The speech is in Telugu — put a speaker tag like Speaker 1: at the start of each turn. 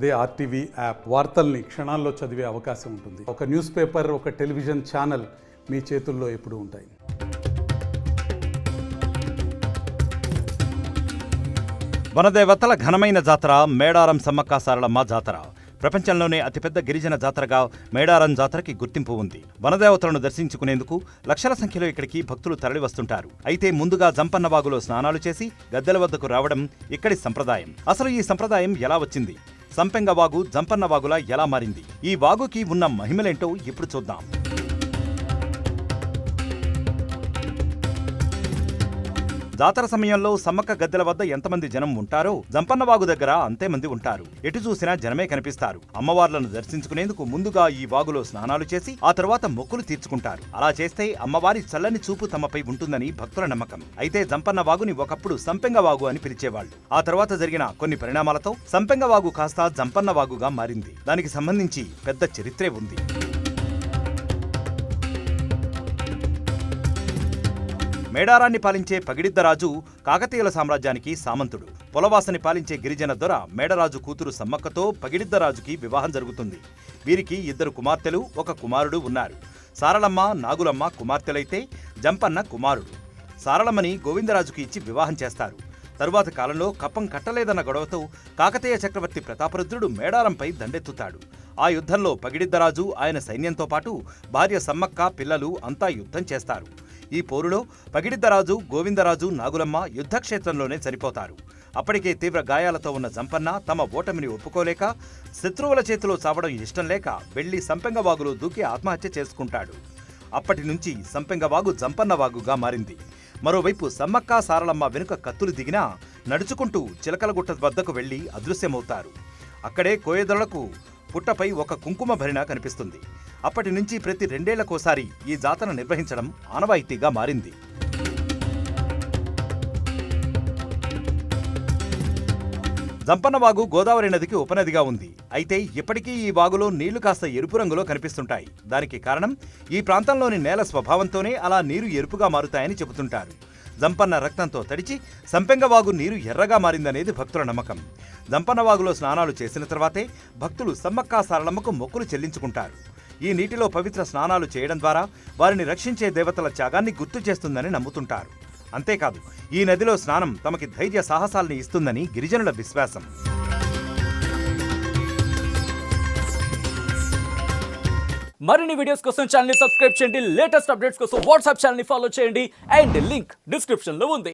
Speaker 1: అదే ఆర్టీవీ యాప్ వార్తల్ని క్షణాల్లో చదివే అవకాశం ఉంటుంది. ఒక న్యూస్ పేపర్, ఒక టెలివిజన్ ఛానల్ మీ చేతుల్లో ఎప్పుడూ ఉంటాయి.
Speaker 2: వనదేవతల ఘనమైన జాతర మేడారం సమ్మక్క సారలమ్మ జాతర. ప్రపంచంలోనే అతిపెద్ద గిరిజన జాతరగా మేడారం జాతరకి గుర్తింపు ఉంది. వనదేవతలను దర్శించుకునేందుకు లక్షల సంఖ్యలో ఇక్కడికి భక్తులు తరలివస్తుంటారు. అయితే ముందుగా జంపన్న వాగులో స్నానాలు చేసి గద్దెల వద్దకు రావడం ఇక్కడి సంప్రదాయం. అసలు ఈ సంప్రదాయం ఎలా వచ్చింది? సంపెంగ వాగు జంపన్న వాగులా ఎలా మారింది? ఈ వాగుకి ఉన్న మహిమలేంటో ఇప్పుడు చూద్దాం. జాతర సమయంలో సమ్మక్క గద్దెల వద్ద ఎంతమంది జనం ఉంటారో జంపన్న వాగు దగ్గర అంతే మంది ఉంటారు. ఎటు చూసినా జనమే కనిపిస్తారు. అమ్మవార్లను దర్శించుకునేందుకు ముందుగా ఈ వాగులో స్నానాలు చేసి ఆ తర్వాత మొక్కులు తీర్చుకుంటారు. అలా చేస్తే అమ్మవారి చల్లని చూపు తమపై ఉంటుందని భక్తుల నమ్మకం. అయితే జంపన్న వాగుని ఒకప్పుడు సంపెంగ వాగు అని పిలిచేవాళ్లు. ఆ తర్వాత జరిగిన కొన్ని పరిణామాలతో సంపెంగ వాగు కాస్త జంపన్న వాగుగా మారింది. దానికి సంబంధించి పెద్ద చరిత్రే ఉంది. మేడారాన్ని పాలించే పగిడిద్దరాజు కాకతీయుల సామ్రాజ్యానికి సామంతుడు. పొలవాసని పాలించే గిరిజన దొర మేడరాజు కూతురు సమ్మక్కతో పగిడిద్దరాజుకి వివాహం జరుగుతుంది. వీరికి 2 కుమార్తెలు, 1 కుమారుడు ఉన్నారు. సారలమ్మ, నాగులమ్మ కుమార్తెలైతే జంపన్న కుమారుడు. సారలమ్మని గోవిందరాజుకి ఇచ్చి వివాహం చేస్తారు. తరువాత కాలంలో కప్పం కట్టలేదన్న గొడవతో కాకతీయ చక్రవర్తి ప్రతాపరుద్రుడు మేడారంపై దండెత్తుతాడు. ఆ యుద్ధంలో పగిడిద్దరాజు ఆయన సైన్యంతో పాటు భార్య సమ్మక్క, పిల్లలు అంతా యుద్ధం చేస్తారు. ఈ పోరులో పగిడిద్దరాజు, గోవిందరాజు, నాగులమ్మ యుద్ధక్షేత్రంలోనే చనిపోతారు. అప్పటికే తీవ్ర గాయాలతో ఉన్న జంపన్న తమ ఓటమిని ఒప్పుకోలేక, శత్రువుల చేతిలో చావడం ఇష్టం లేక వెళ్లి సంపెంగ వాగులో దూకి ఆత్మహత్య చేసుకుంటాడు. అప్పటి నుంచి సంపెంగ వాగు జంపన్న వాగుగా మారింది. మరోవైపు సమ్మక్క సారలమ్మ వెనుక కత్తులు దిగినా నడుచుకుంటూ చిలకలగుట్ట వద్దకు వెళ్లి అదృశ్యమవుతారు. అక్కడే కోయదొళ్లకు పుట్టపై ఒక కుంకుమ భరిణ కనిపిస్తుంది. అప్పటి నుంచి ప్రతి 2 ఏళ్లకోసారి ఈ జాతర నిర్వహించడం ఆనవాయితీగా మారింది. జంపన్న వాగు గోదావరి నదికి ఉపనదిగా ఉంది. అయితే ఇప్పటికీ ఈ వాగులో నీళ్లు కాస్త ఎరుపు రంగులో కనిపిస్తుంటాయి. దానికి కారణం ఈ ప్రాంతంలోని నేల స్వభావంతోనే అలా నీరు ఎరుపుగా మారుతాయని చెబుతుంటారు. జంపన్న రక్తంతో తడిచి సంపెంగ వాగు నీరు ఎర్రగా మారిందనేది భక్తుల నమ్మకం. జంపన్న వాగులో స్నానాలు చేసిన తర్వాతే భక్తులు సమ్మక్క సారలమ్మకు మొక్కులు చెల్లించుకుంటారు. ఈ నీటిలో పవిత్ర స్నానాలు చేయడం ద్వారా వారిని రక్షించే దేవతల త్యాగాన్ని గుర్తు చేస్తుందని నమ్ముతుంటారు. అంతేకాదు, ఈ నదిలో స్నానం తమకి ధైర్య సాహసాల్ని ఇస్తుందని గిరిజనుల విశ్వాసం.
Speaker 3: మరిన్ని వీడియోస్ కోసం ఛానల్ ని సబ్స్క్రైబ్ చేయండి. లేటెస్ట్ అప్డేట్స్ కోసం వాట్సాప్ ఛానల్ ని ఫాలో చేయండి. అండ్ లింక్ డిస్క్రిప్షన్ లో ఉంది.